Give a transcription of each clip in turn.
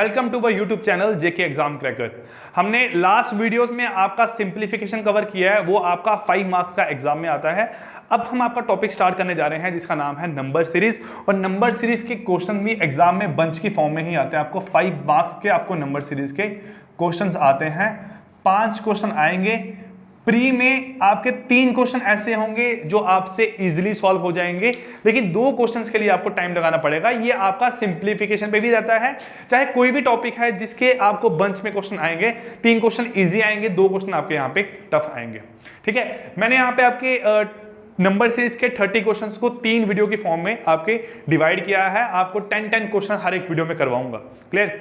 Welcome to our YouTube channel JK exam cracker. हमने last video में आपका simplification cover किया है, वो आपका 5 मार्क्स का एग्जाम में आता है। अब हम आपका टॉपिक स्टार्ट करने जा रहे हैं जिसका नाम है नंबर सीरीज। और नंबर सीरीज के क्वेश्चन भी एग्जाम में बंच की फॉर्म में ही आते हैं। आपको 5 मार्क्स के आपको नंबर सीरीज के क्वेश्चन आते हैं। 5 क्वेश्चन आएंगे। प्री में आपके 3 क्वेश्चन ऐसे होंगे जो आपसे इजीली सॉल्व हो जाएंगे, लेकिन 2 क्वेश्चंस के लिए आपको टाइम लगाना पड़ेगा। ये आपका सिंप्लीफिकेशन पे भी रहता है, चाहे कोई भी टॉपिक है जिसके आपको बंच में क्वेश्चन आएंगे। 3 क्वेश्चन इजी आएंगे, 2 क्वेश्चन आपके यहाँ पे टफ आएंगे। ठीक है, मैंने यहाँ पे आपके नंबर सीरीज के 30 क्वेश्चंस को 3 वीडियो की फॉर्म में आपके डिवाइड किया है। आपको 10 क्वेश्चन हर एक वीडियो में करवाऊंगा। क्लियर?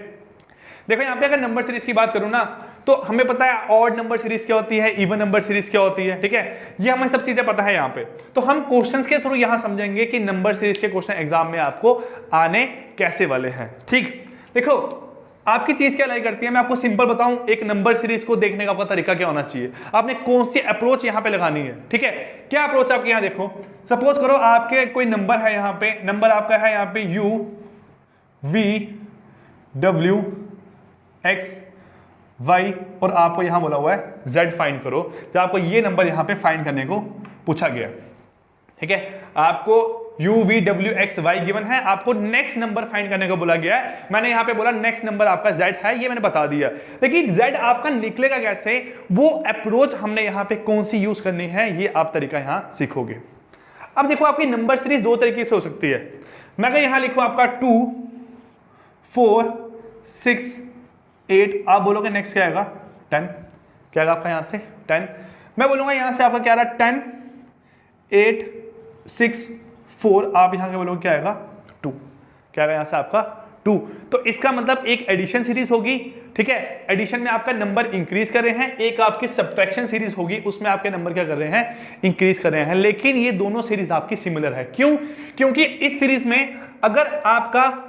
देखो यहाँ पे अगर नंबर सीरीज की बात करूं ना, तो हमें पता है ऑड नंबर सीरीज क्या होती है, इवन नंबर सीरीज क्या होती है। ठीक है, ये हमें सब चीजें पता है यहाँ पे। तो हम क्वेश्चंस के थ्रू यहाँ समझेंगे कि नंबर सीरीज के क्वेश्चन एग्जाम में आपको आने कैसे वाले हैं। ठीक, देखो आपकी चीज क्या लाई करती है, मैं आपको सिंपल बताऊं। एक नंबर सीरीज को देखने का आपका तरीका क्या होना चाहिए, आपने कौन सी अप्रोच यहाँ पे लगानी है। ठीक है, क्या अप्रोच आपके यहाँ देखो, सपोज करो आपके कोई नंबर है, यहाँ पे नंबर आपका है यहाँ पे u v w x y और आपको यहां बोला हुआ है z फाइंड करो। जब आपको ये नंबर यहां पे फाइंड करने को पूछा गया, ठीक है, आपको u v w x y given है, आपको नेक्स्ट नंबर फाइंड करने को बोला गया है। मैंने यहां पे बोला नेक्स्ट नंबर आपका z है, ये मैंने बता दिया, लेकिन z आपका निकलेगा कैसे, वो अप्रोच हमने यहां पे कौन सी यूज करनी है, ये आप तरीका यहां सीखोगे। अब देखो आपकी नंबर सीरीज 2 तरीके से हो सकती है। मैं अगर यहां लिखूं आपका 2 4 6 8, आप बोलोगे नेक्स्ट क्या आएगा 10, क्या आएगा आपका यहां से 10। मैं बोलूंगा यहां से आपका क्या आ रहा 10 8 6 4, आप यहां के बोलोगे क्या आएगा 2, क्या आएगा यहां से आपका 2। तो इसका मतलब एक एडिशन सीरीज होगी। ठीक है, एडिशन में आपका नंबर इंक्रीज कर रहे हैं, एक आपकी सब्ट्रैक्शन सीरीज होगी, उसमें आपके नंबर क्या कर रहे हैं, इंक्रीज कर रहे हैं। लेकिन ये दोनों सीरीज आपकी सिमिलर है। क्यों? क्योंकि इस सीरीज में अगर आपका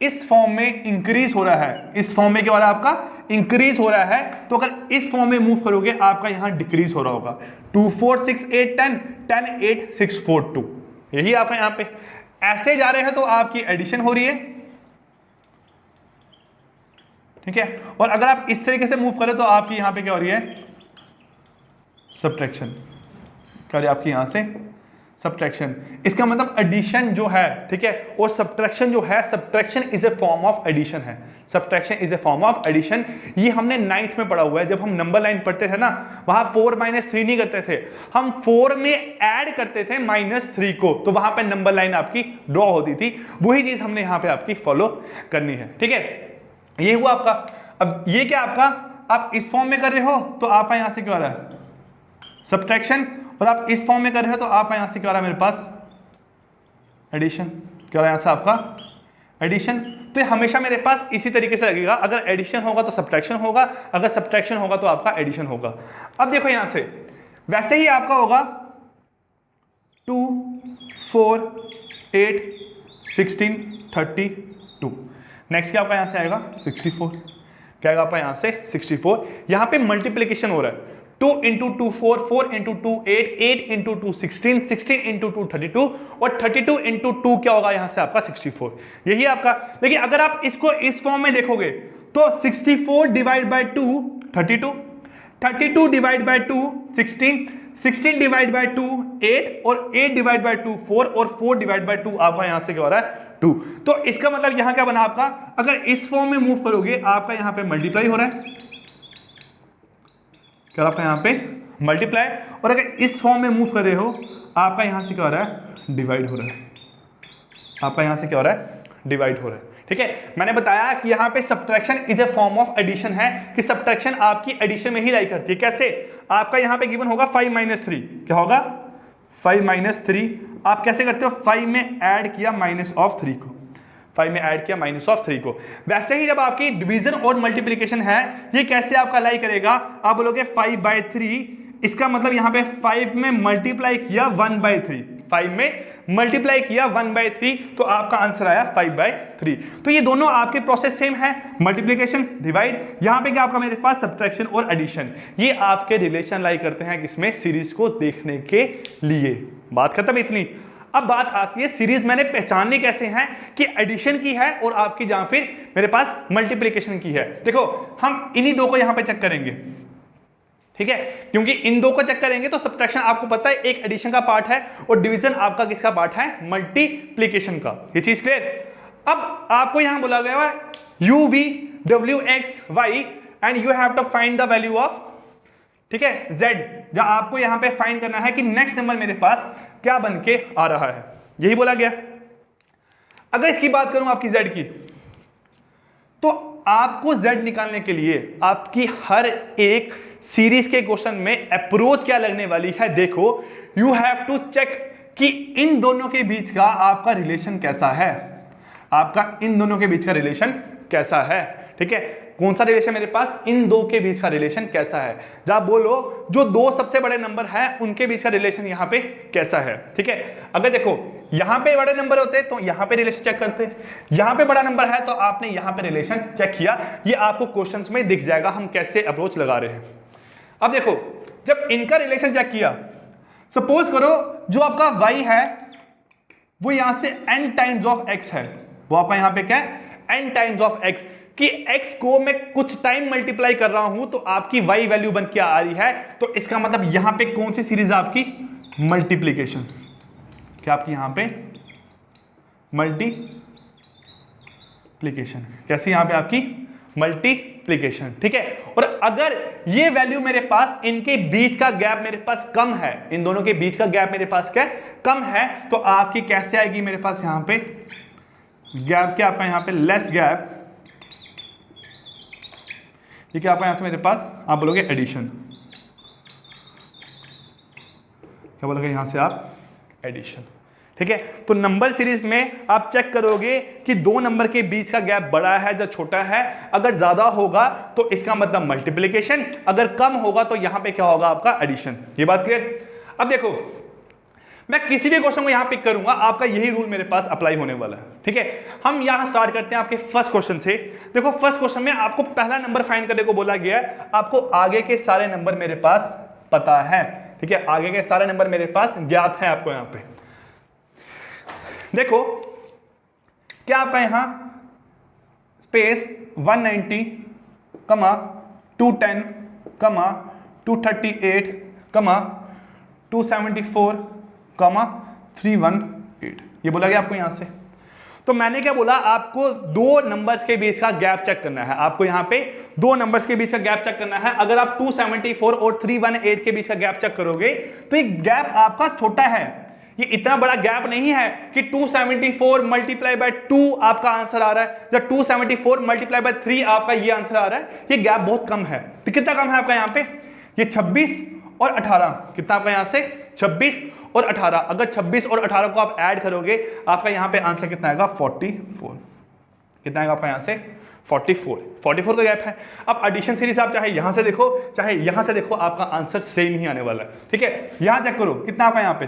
इस फॉर्म में इंक्रीज हो रहा है, इस फॉर्म में क्या हो रहा है आपका इंक्रीज हो रहा है, तो अगर इस फॉर्म में मूव करोगे आपका यहां डिक्रीज हो रहा होगा। 2 4 6 8 10 10 8 6 4 2, यही आपका यहां पे ऐसे जा रहे हैं तो आपकी एडिशन हो रही है। ठीक है, और अगर आप इस तरीके से मूव करें तो आपकी यहां पे क्या हो रही है, सब्ट्रैक्शन। क्या हो रही है आपकी यहां से सब्ट्रैक्शन। इसका मतलब एडिशन जो है, ठीक है, और सब्ट्रैक्शन जो है, subtraction is a form of addition है। Subtraction is a form of addition. ये हमने 9th में पढ़ा हुआ है। जब हम नंबर लाइन पढ़ते थे ना, वहां 4 - 3 नहीं करते थे, हम 4 में ऐड करते थे -3 को, तो वहां पे नंबर लाइन आपकी ड्रॉ होती थी। वही चीज हमने यहां पे आपकी फॉलो करनी है। ठीक है, ये हुआ आपका। अब ये क्या आपका, आप इस फॉर्म में कर रहे हो तो आपका यहां से क्या हो रहा है सब्ट्रैक्शन, और आप इस फॉर्म में कर रहे हो तो आप यहां से क्या आ रहा है मेरे पास एडिशन। क्या यहां से आपका एडिशन। तो ये हमेशा मेरे पास इसी तरीके से लगेगा, अगर एडिशन होगा तो सब्ट्रैक्शन होगा, अगर सब्ट्रैक्शन होगा तो आपका एडिशन होगा। अब देखो यहां से वैसे ही आपका होगा 2 4 8 16 32। नेक्स्ट क्या आपका यहां से आएगा 64। क्या आएगा आपका यहां से 64। यहां पे मल्टीप्लीकेशन हो रहा है, 2 × 2 4 4 × 2 8 8 × 2 16 16 × 2 32, और 32 × 2 क्या होगा यहां से आपका 64। यही आपका। लेकिन अगर आप इसको इस फॉर्म में देखोगे तो 64 divide by 2 32, 32 divide by 2 16, 16 divide by 2 8, और 8 डिवाइड बाय 2 4, और 4 डिवाइड बाय 2 आपका यहां से क्या हो रहा है 2। तो इसका मतलब यहां क्या बना आपका, अगर इस फॉर्म में मूव करोगे आपका यहां पे मल्टीप्लाई हो रहा है, क्या आपका यहां पे मल्टीप्लाई, और अगर इस फॉर्म में मूव कर रहे हो आपका यहां से क्या हो रहा है डिवाइड हो रहा है। आपका यहां से क्या हो रहा है डिवाइड हो रहा है। ठीक है, मैंने बताया कि यहां पे subtraction is a form of addition है, कि सब्ट्रैक्शन आपकी एडिशन में ही लाई करती है। कैसे? आपका यहां पे गिवन होगा 5 - 3, क्या होगा 5 - 3। आप कैसे करते हो, 5 में ऐड किया -3 को, 5 में ऐड किया -3 को। वैसे ही जब आपकी डिवीजन और मल्टीप्लिकेशन है, ये कैसे आपका लाई करेगा, आप बोलोगे 5/3, इसका मतलब यहां पे 5 में मल्टीप्लाई किया 1/3, 5 में मल्टीप्लाई किया 1/3, तो आपका आंसर आया 5/3। तो ये दोनों आपके प्रोसेस सेम है, मल्टीप्लिकेशन डिवाइड, यहां पे क्या आपका मेरे पास सब्ट्रैक्शन और एडिशन। ये आपके रिलेशन लाई करते हैं किसमें, सीरीज को देखने के लिए। बात खत्म इतनी। अब बात आती है सीरीज मैंने पहचाननी कैसे हैं कि एडिशन की है और आपकी जहां फिर मेरे पास मल्टीप्लिकेशन की है। देखो हम इन्हीं दो को यहां पे चेक करेंगे, ठीक है, क्योंकि इन दो को चेक करेंगे तो सब्ट्रैक्शन आपको पता है एक एडिशन का पार्ट है और डिवीजन आपका किसका पार्ट है, मल्टीप्लिकेशन का। ये चीज क्लियर। अब आपको यहां बोला गया है u v w x y and you have to find the value of, ठीक है, z, जहां आपको यहां पे फाइंड करना है कि नेक्स्ट नंबर मेरे पास क्या बन के आ रहा है, यही बोला गया। अगर इसकी बात करूं आपकी z की, तो आपको z निकालने के लिए आपकी हर एक सीरीज के क्वेश्चन में अप्रोच क्या लगने वाली है, देखो यू हैव टू चेक कि इन दोनों के बीच का आपका रिलेशन कैसा है, आपका इन दोनों के बीच का रिलेशन कैसा है, ठीक है, कौन सा रिलेशन मेरे पास, इन दो के बीच का रिलेशन कैसा है। जब बोलो जो दो सबसे बड़े नंबर हैं उनके बीच का रिलेशन यहां पे कैसा है, ठीक है। अगर देखो यहां पे बड़े नंबर होते तो यहां पे रिलेशन चेक करते, यहां पे बड़ा नंबर है तो आपने यहां पे रिलेशन चेक किया, ये आपको क्वेश्चंस में दिख जाएगा हम कैसे अप्रोच लगा रहे हैं। अब देखो जब इनका रिलेशन चेक किया, सपोज करो जो आपका y है वो यहां से n टाइम्स ऑफ x है, वो आपका यहां पे क्या है, n टाइम्स ऑफ x, कि x को मैं कुछ टाइम मल्टीप्लाई कर रहा हूं तो आपकी y वैल्यू बन के आ रही है, तो इसका मतलब यहां पे कौन सी सीरीज है आपकी, मल्टीप्लीकेशन, क्या आपकी यहां पे मल्टीप्लीकेशन, कैसे यहां पे आपकी मल्टीप्लीकेशन, ठीक है। और अगर ये वैल्यू मेरे पास इनके बीच का गैप मेरे पास कम है, इन दोनों के बीच का गैप मेरे पास क्या कम है, तो आपकी कैसे आएगी मेरे पास यहां पे गैप, क्या आपका यहां पे लेस गैप, ये क्या आपका यहां से मेरे पास आप बोलोगे एडिशन, क्या बोलोगे यहां से आप एडिशन, ठीक है। तो नंबर सीरीज में आप चेक करोगे कि दो नंबर के बीच का गैप बड़ा है या छोटा है, अगर ज्यादा होगा तो इसका मतलब मल्टीप्लिकेशन, अगर कम होगा तो यहां पे क्या होगा आपका एडिशन। ये बात क्लियर। अब देखो मैं किसी भी क्वेश्चन को यहां पिक करूंगा, आपका यही रूल मेरे पास अप्लाई होने वाला है, ठीक है। हम यहां स्टार्ट करते हैं आपके फर्स्ट क्वेश्चन से। देखो फर्स्ट क्वेश्चन में आपको पहला नंबर फाइंड करने को बोला गया है, आपको आगे के सारे नंबर मेरे पास पता है, ठीक है, आगे के सारे नंबर मेरे पास ज्ञात है आपको यहां पे। देखो क्या आपका यहां स्पेस 190, 210, 238, 274, 318, ये बोला गया आपको यहां से। तो मैंने क्या बोला, आपको दो नंबर्स के बीच का गैप चेक करना है, आपको यहां पे दो नंबर्स के बीच का गैप चेक करना है। अगर आप 274 और 318 के बीच का गैप चेक करोगे तो ये गैप आपका छोटा है, ये इतना बड़ा गैप नहीं है कि 274 मल्टीप्लाई बाय 2 आपका आंसर आ रहा है या 274 मल्टीप्लाई बाय 3 आपका ये आंसर आ रहा है, ये गैप बहुत कम है। तो कितना कम है आपका यहां पे, ये 26 और 18, कितना आपका यहां से 26 और 18, अगर 26 और 18 को आप ऐड करोगे आपका यहां पे आंसर कितना आएगा 44, कितना आएगा आपका यहां से 44 का गैप है। अब एडिशन सीरीज आप चाहे यहां से देखो चाहे यहां से देखो, आपका आंसर सेम ही आने वाला है, ठीक है। यहां चेक करो कितना आपका यहां पे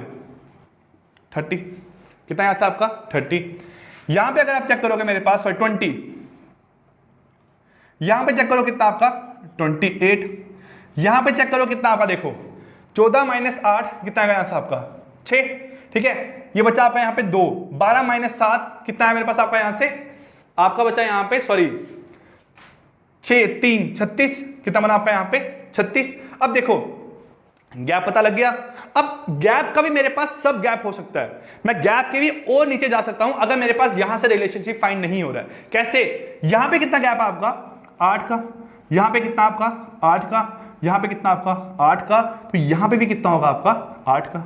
30, कितना यहां से आपका 30, यहां पे अगर आप चेक करोगे मेरे पास 20, यहां पे चेक करो कितना आपका 28, यहां पे चेक करो कितना आपका देखो 14 माइनस 8 कितना आएगा यहां से आपका 6, ठीक है। ये बचा आपका यहां पे 2, 12 माइनस 7 कितना है मेरे पास आपका यहां से, आपका बचा यहां पे 6, 3, 36, कितना बना आपका यहां पे 36। अब देखो गैप पता लग गया। अब गैप का भी मेरे पास सब गैप हो सकता है, मैं गैप के भी और नीचे जा सकता हूं अगर मेरे पास यहां से रिलेशनशिप फाइंड नहीं हो रहा है। कैसे, यहां पे कितना गैप है आपका 8 का, यहां पे कितना आपका 8 का, यहां पे कितना आपका 8 का, तो यहां पे भी कितना होगा आपका 8 का,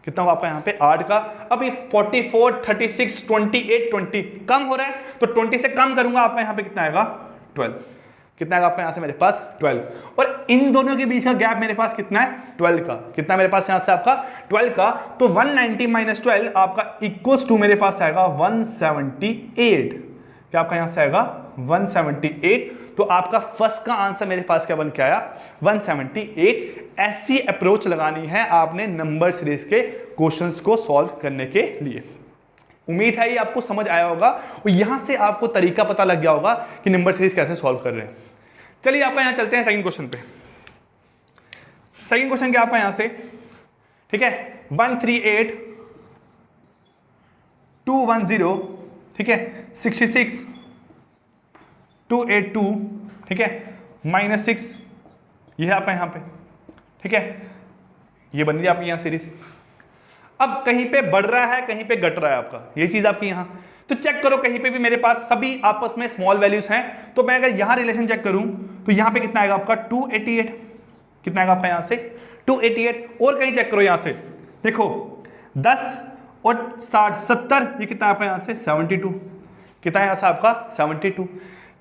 कितना होगा आपका यहां पे 8 का। अब ये 44, 36, 28, 20 कम हो रहा है तो 20 से कम करूंगा आपका यहां पे कितना आएगा 12, कितना आएगा आपका यहां से मेरे पास 12, और इन दोनों के बीच का गैप मेरे पास कितना है 12 का, कितना मेरे पास यहां से आपका 12 का, तो 190 माइनस 12 आपका इक्वल्स टू मेरे पास आएगा 178, क्या आपका यहां से आएगा 178। तो आपका फर्स्ट का आंसर मेरे पास क्या बन के आया 178। ऐसी अप्रोच लगानी है आपने नंबर सीरीज के क्वेश्चंस को सॉल्व करने के लिए। उम्मीद है ये आपको समझ आया होगा और यहां से आपको तरीका पता लग गया होगा कि नंबर सीरीज कैसे सॉल्व कर रहे हैं। चलिए आपका यहां चलते हैं सेकंड क्वेश्चन पे। सेकंड क्वेश्चन क्या आपका यहां से, ठीक है, 138 210, ठीक है, 66 282, ठीक है, -6, ये है आपका यहाँ पे, ठीक है, ये बन गई आपकी यहाँ सीरीज। अब कहीं पे बढ़ रहा है, कहीं पे घट रहा है आपका, ये चीज आपकी यहाँ, तो चेक करो कहीं पे भी मेरे पास सभी आपस में स्मॉल वैल्यूज हैं, तो मैं अगर यहाँ रिलेशन चेक करूं तो यहाँ पे कितना आएगा आपका 288, कितना आएगा आपका यहाँ से 288, और कहीं चेक करो यहाँ से, देखो 10 और 60 70, ये कितना आपका यहाँ से 72, कितना है यहाँ से आपका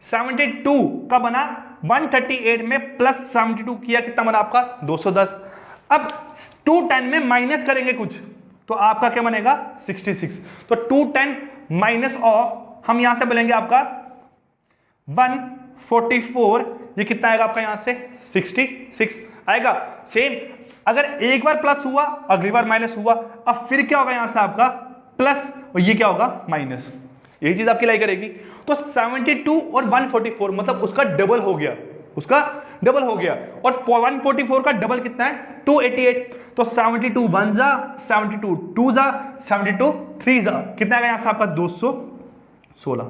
72 का बना 138 में प्लस 72 किया, कितना बना आपका 210। अब 210 में माइनस करेंगे कुछ तो आपका क्या बनेगा 66, तो 210 माइनस ऑफ हम यहां से बोलेंगे आपका 144, ये कितना आएगा आपका यहां से 66 आएगा। सेम अगर एक बार प्लस हुआ, अगली बार माइनस हुआ, अब फिर क्या होगा यहां से आपका प्लस, और ये क्या होगा माइनस, यही चीज आपकी लाई करेगी। तो 72 और 144 मतलब उसका डबल हो गया, उसका डबल हो गया, और 144 का डबल कितना है 288, तो 72 1 जा, 72 2 जा, 72 3 जा, कितना आएगा यहां से आपका 216,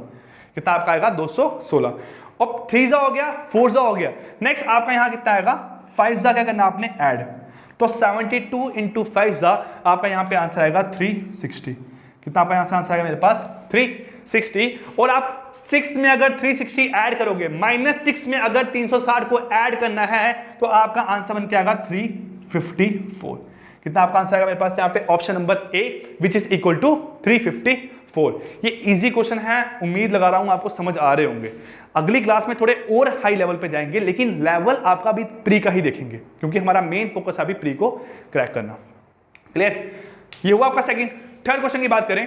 कितना आपका आएगा 216, और 3 जा हो गया, 4 जा हो गया। नेक्स्ट आपका यहां कितना आएगा 5 जा, क्या करना आपने ऐड, तो 72 इंटू 5 जा, आपका यहां पे आंसर आएगा 360, कितना आपका यहां से आंसर आएगा मेरे पास 360, और आप 6 में अगर 360 ऐड करोगे, -6 में अगर 360 को ऐड करना है, तो आपका आंसर बन के आएगा 354, कितना आपका आंसर आएगा मेरे पास यहाँ पे option number A, which is equal to 354। ये इजी क्वेश्चन है, उम्मीद लगा रहा हूं आपको समझ आ रहे होंगे। अगली क्लास में थोड़े और हाई लेवल पे जाएंगे, लेकिन लेवल आपका अभी प्री का ही देखेंगे, क्योंकि हमारा मेन फोकस अभी प्री को क्रैक करना। क्लियर, ये हुआ आपका सेकंड। थर्ड क्वेश्चन की बात करें,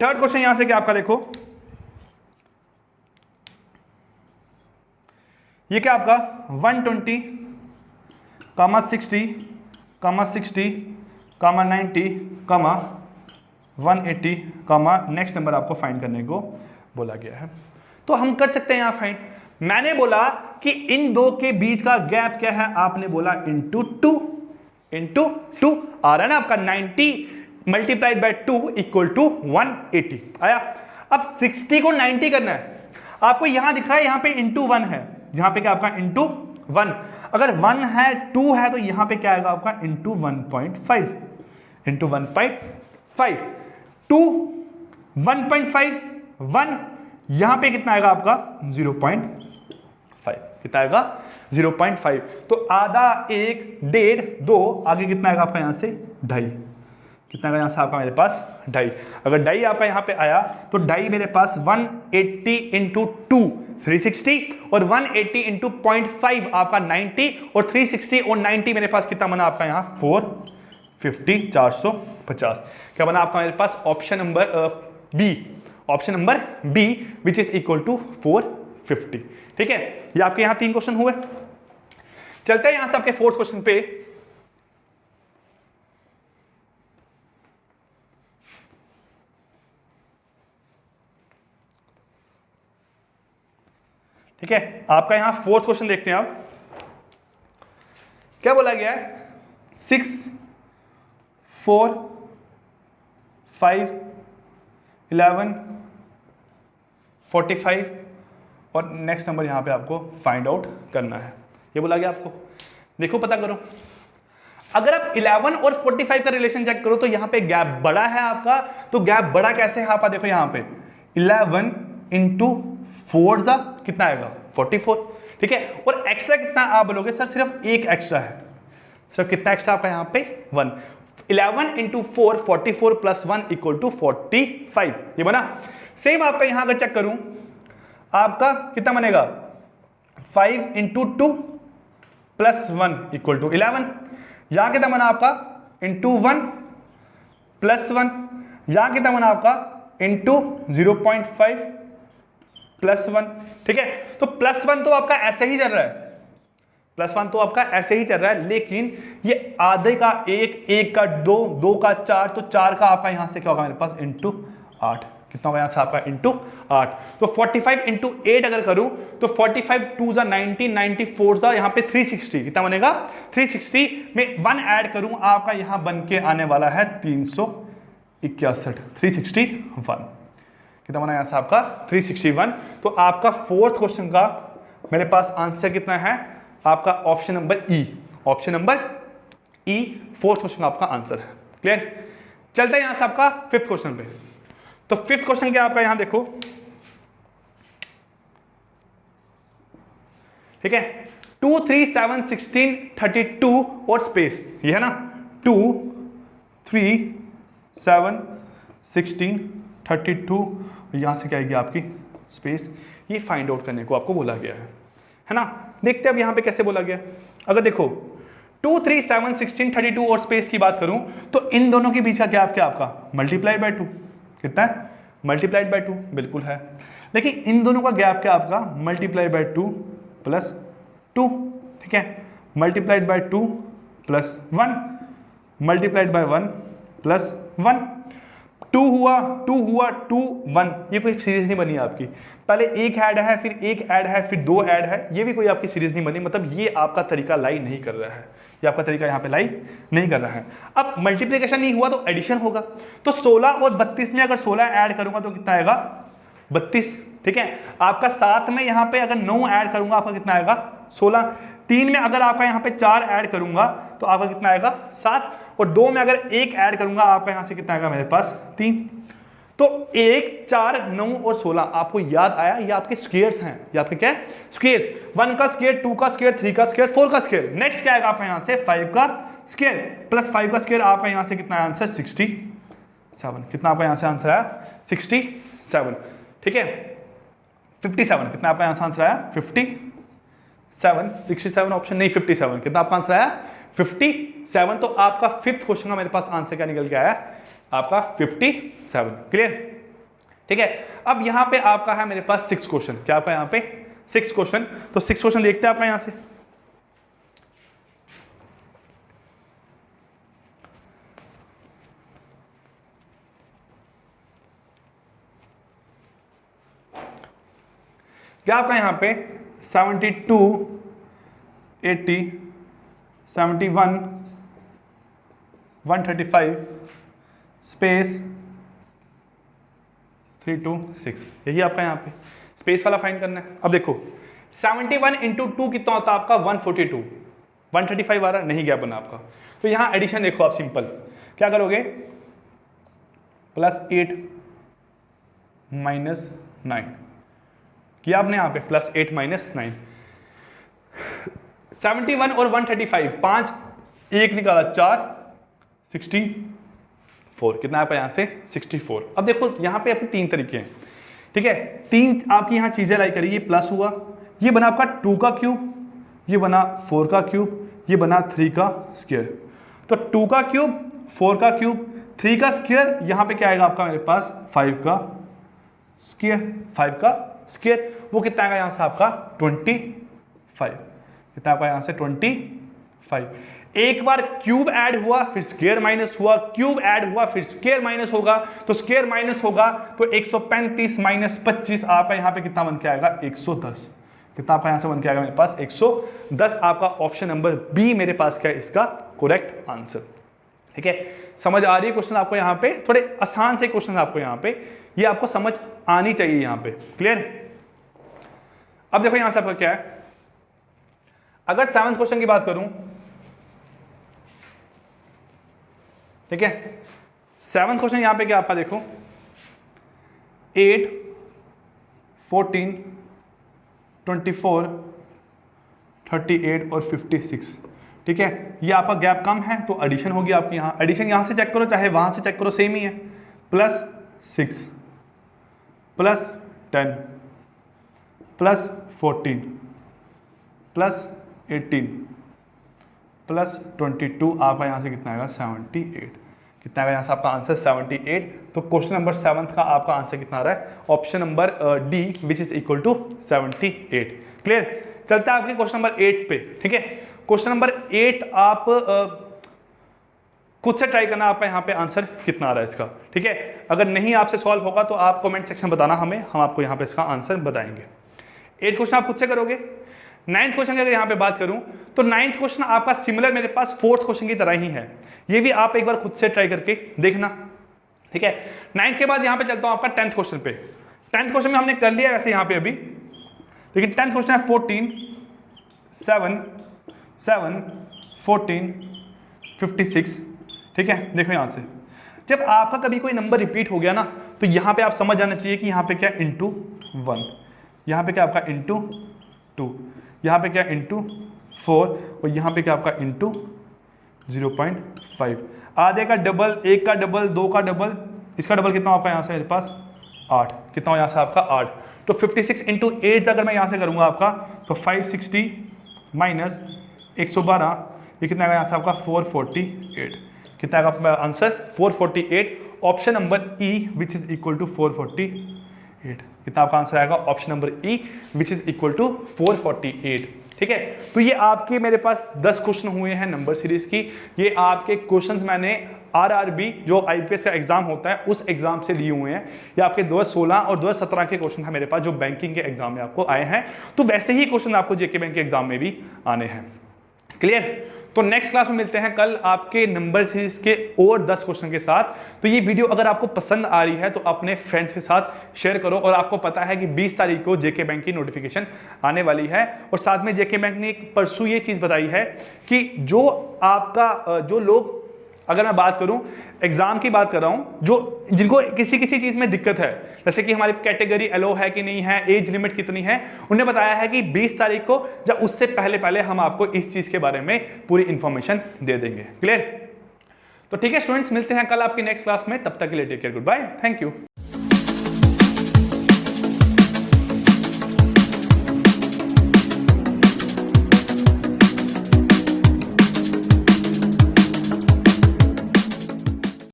थर्ड क्वेश्चन यहां से क्या आपका देखो, ये क्या आपका 120, 60, 60, 90, 180, नेक्स्ट नंबर आपको फाइंड करने को बोला गया है। तो हम कर सकते हैं यहां फाइंड। मैंने बोला कि इन दो के बीच का गैप क्या है, आपने बोला इंटू टू आ रहा है ना आपका 90 मल्टीप्लाइड बाय 2 इक्वल टू 180 आया। अब 60 को 90 करना है, आपको यहां दिख रहा है यहां पे इंटू 1 है, यहां पे क्या आपका इंटू 1, अगर 1 है 2 है तो यहां पे क्या आएगा आपका इंटू 1.5, इंटू 1.5, 2 1.5 1, यहां पे कितना आएगा आपका 0.5, कितना आएगा 0.5, तो आधा 1 1.5 2, आगे कितना आएगा आपका यहां से 2.5, कितना आएगा यहां से आपका मेरे पास 2.5, अगर 2.5 आपका यहां पे आया तो 2.5 मेरे पास 180 इंटू 2 360, और 180 इंटू 0.5 आपका 90, और 360 और 90 मेरे पास कितना बना आपका यहाँ 450, 450, क्या बना आपका मेरे पास option number B, option number B which is equal to 450। ठीक है, ये आपके यहां 3 क्वेश्चन हुए। चलते हैं यहां से आपके 4th क्वेश्चन पे। ठीक है, आपका यहां 4th क्वेश्चन देखते हैं आप, क्या बोला गया है 6 4 5 11 45, और नेक्स्ट नंबर यहां पे आपको फाइंड आउट करना है, ये बोला गया आपको। देखो पता करो, अगर आप 11 और 45 का रिलेशन चेक करो तो यहां पे गैप बड़ा है आपका, तो गैप बड़ा कैसे है आप देखो यहां पे 11 इंटू 4 जा कितना आएगा 44, ठीक है, और एक्स्ट्रा कितना आप बोलोगे सर सिर्फ एक एक्स्ट्रा है, सर कितना एक्स्ट्रा आपका यहां पे 1, 11 इंटू 4 44 प्लस 1 इक्वल टू 45, ये बना। सेम आपका यहां अगर चेक करूं आपका कितना बनेगा 5 इंटू 2 प्लस 1 इक्वल टू 11, यहां कितना बना आपका इंटू 1 प्लस 1, यहां कितना बना आपका इंटू 0.5 प्लस 1, ठीक है, तो प्लस 1 तो आपका ऐसे ही चल रहा है, प्लस 1 तो आपका ऐसे ही चल रहा है, लेकिन ये आधे का 1 1 का 2 2 का 4, तो 4 का आपका यहां से क्या होगा मेरे पास इंटू 8, कितना होगा यहां से आपका इंटू 8, तो 45 इंटू 8 अगर करूं तो 45 2 जा 90 94 जा यहां पे 360, कितना बनेगा 360 में 1 ऐड करूं आपका यहां बन के आने वाला है 360, 61, 361। कितना बना यहाँ से आपका 361। तो आपका फोर्थ क्वेश्चन का मेरे पास आंसर कितना है आपका ऑप्शन नंबर ई, ऑप्शन नंबर ई फोर्थ क्वेश्चन का आपका आंसर है। क्लियर? चलते हैं यहां से आपका फिफ्थ क्वेश्चन पे। तो फिफ्थ क्वेश्चन क्या आपका यहां देखो, ठीक है, 2 3 7 16 32 और स्पेस, ये है ना 2 3 7 16 32, यहां से क्या आएगी आपकी स्पेस। ये फाइंड आउट करने को आपको बोला गया है ना। देखते हैं अब यहां पे कैसे बोला गया। अगर देखो 2 3 7 16 32 और स्पेस की बात करूं तो इन दोनों के बीच का गैप क्या आपका मल्टीप्लाइड बाय 2, कितना है मल्टीप्लाइड बाय 2, बिल्कुल है। लेकिन इन दोनों का गैप क्या आपका मल्टीप्लाइड बाय 2 प्लस 2, ठीक है, multiplied by 2 plus 1 multiplied by 1 plus 1, 2 हुआ 2 1, ये कोई सीरीज नहीं बनी आपकी। पहले एक ऐड है फिर एक ऐड है फिर दो ऐड है, ये भी कोई आपकी सीरीज नहीं बनी। मतलब ये आपका तरीका लाई नहीं कर रहा है, ये आपका तरीका यहाँ पे लाई नहीं कर रहा है। अब मल्टीप्लिकेशन नहीं हुआ तो एडिशन होगा। तो 16 और 32 में अगर 16 ऐड करूंगा तो कितना आएगा 32, ठीक है। आपका 7 में यहाँ पे अगर 9 ऐड करूंगा आपका कितना आएगा 16, 3 में अगर आपका यहाँ पे 4 ऐड करूंगा तो आपका कितना आएगा 7, और 2 में अगर 1 ऐड करूंगा आपका यहाँ से कितना आएगा मेरे पास 3। तो 1 4 9 और 16 आपको याद आया, ये आपके स्क्वायर्स हैं, ये आपके क्या है स्क्वायर्स। 1 का स्क्वायर, 2 का स्क्वायर, 3 का स्क्वायर, 4 का स्क्वायर। नेक्स्ट क्या आएगा आपका यहाँ से 5 का स्क्वायर प्लस 5 का स्क्वायर, आपका यहाँ से कितना आंसर 67। कितना आपका यहाँ से आंसर आया 67, ठीक है 57। कितना आपका यहाँ से आंसर आया 57, 67 ऑप्शन नहीं 57। कितना आपका आंसर आया 57। तो आपका फिफ्थ क्वेश्चन का मेरे पास आंसर क्या निकल के आया आपका 57। क्लियर? ठीक है। अब यहां पे आपका है मेरे पास 6 क्वेश्चन। क्या आपका यहां पे 6 क्वेश्चन। तो 6 क्वेश्चन देखते हैं आपका यहां से। क्या आपका यहां पे 72 80 71 135 स्पेस 3 2 6, यही आपका यहाँ पे स्पेस वाला फाइंड करना है। अब देखो 71 इंटू 2 कितना होता है आपका 142, 135 आ रहा नहीं गया बना आपका। तो यहाँ एडिशन देखो आप सिंपल क्या करोगे +8 -9 किया आपने यहाँ पे +8 -9, 71 और 135 5 1 निकाला 4 64। कितना आपका यहाँ से 64। अब देखो यहाँ पे आपके 3 तरीके हैं, ठीक है। 3 आपकी यहाँ चीजें लाई करी, ये प्लस हुआ, ये बना आपका 2 का क्यूब, ये बना 4 का क्यूब, ये बना 3 का स्क्वायर। तो 2 का क्यूब 4 का क्यूब 3 का स्क्वायर, यहाँ पे क्या आएगा आपका मेरे पास 5 का स्क्वायर, 5 का स्क्वायर। वो कितना आएगा यहाँ से आपका 25। कितना आपका यहाँ से 25। एक बार क्यूब ऐड हुआ फिर स्क्वायर माइनस हुआ, क्यूब ऐड हुआ फिर स्क्वायर माइनस होगा, तो स्क्वायर माइनस होगा तो 135 - 25 आपका यहाँ पे कितना बन के आएगा 110। कितना आपका यहाँ से बन के आएगा मेरे पास 110। आपका ऑप्शन नंबर बी मेरे पास क्या है इसका करेक्ट आंसर। ठीक है, समझ आ रही है क्वेश्चन आपको यहाँ पे? थोड़े आसान से क्वेश्चन आपको यहाँ पे, ये आपको समझ आनी चाहिए यहाँ पे। क्लियर? अब देखो यहां से आपका क्या है, अगर 7th क्वेश्चन की बात करूं, ठीक है 7th क्वेश्चन यहां पे क्या आपका देखो 8 14 24 38 और 56, ठीक है। ये आपका गैप कम है तो एडिशन होगी आपकी। यहाँ एडिशन यहां से चेक करो चाहे वहां से चेक करो सेम ही है, +6 +10 +14 +18 +22 आपका यहाँ से कितना आएगा 78। कितना आएगा यहाँ से आपका आंसर 78। तो क्वेश्चन नंबर 7th का आपका आंसर कितना आ रहा है option number D which is equal to 78। Clear? चलता है आपके क्वेश्चन नंबर 8 पे। ठीक है, क्वेश्चन नंबर 8 आप खुद से ट्राई करना आपका यहाँ पे आंसर कितना आ रहा है इसका। ठीक है, अगर नहीं आपसे सॉल्व होगा तो आप कमेंट सेक्शन बताना हमें, हम आपको यहाँ पे इसका आंसर बताएंगे। 8 क्वेश्चन आप खुद से करोगे। 9th क्वेश्चन की अगर यहाँ पे बात करूं तो 9th क्वेश्चन आपका सिमिलर मेरे पास 4th क्वेश्चन की तरह ही है। ये भी आप एक बार खुद से ट्राई करके देखना। ठीक है। 9th के बाद यहां पे चलता हूं आपका 10th क्वेश्चन पे। 10th क्वेश्चन में हमने कर लिया वैसे यहां पे अभी, लेकिन 10th क्वेश्चन है 14 7 7 14 56। ठीक है, देखो यहां से जब आपका कभी कोई नंबर रिपीट हो गया ना, तो यहां पे आप समझ जाना चाहिए कि यहां पे क्या इंटू 1, यहां पे क्या आपका इंटू 2, यहां पे क्या इंटू 4 और यहां पे क्या आपका इंटू 0.5। आधे का डबल, एक का डबल, दो का डबल, इसका डबल कितना आपका यहाँ से मेरे पास 8, कितना यहाँ से आपका 8। तो 56 इंटू 8 अगर मैं यहाँ से करूँगा आपका तो 560 माइनस 112, ये कितना आएगा यहाँ से आपका 448। कितना आएगा answer 448, option number E which is equal to 448। कितना आपका आंसर आएगा option number E which is equal to 448। ठीक है, तो ये आपके मेरे पास 10 क्वेश्चन हुए हैं नंबर सीरीज की। ये आपके क्वेश्चंस मैंने आरआरबी जो आईपीएस का एग्जाम होता है उस एग्जाम से लिए हुए हैं। ये आपके 2016 और 2017 के क्वेश्चन है मेरे पास जो बैंकिंग के एग्जाम में आपको आए हैं। तो वैसे ही क्वेश्चन आपको जेके बैंक के एग्जाम में भी आने हैं। क्लियर? तो नेक्स्ट क्लास में मिलते हैं कल आपके नंबर सीरीज के और 10 क्वेश्चन के साथ। तो ये वीडियो अगर आपको पसंद आ रही है तो अपने फ्रेंड्स के साथ शेयर करो। और आपको पता है कि 20 तारीख को जेके बैंक की नोटिफिकेशन आने वाली है, और साथ में जेके बैंक ने एक परसों ये चीज़ बताई है कि जो आपका जो लोग, अगर मैं बात करूं एग्जाम की बात कर रहा हूं, जो जिनको किसी किसी चीज में दिक्कत है, जैसे कि हमारी कैटेगरी एलो है कि नहीं है, एज लिमिट कितनी है, उन्हें बताया है कि 20 तारीख को या उससे पहले पहले हम आपको इस चीज के बारे में पूरी इंफॉर्मेशन दे देंगे। क्लियर? तो ठीक है स्टूडेंट्स, मिलते हैं कल आपकी नेक्स्ट क्लास में। तब तक के लिए take care, goodbye, thank you.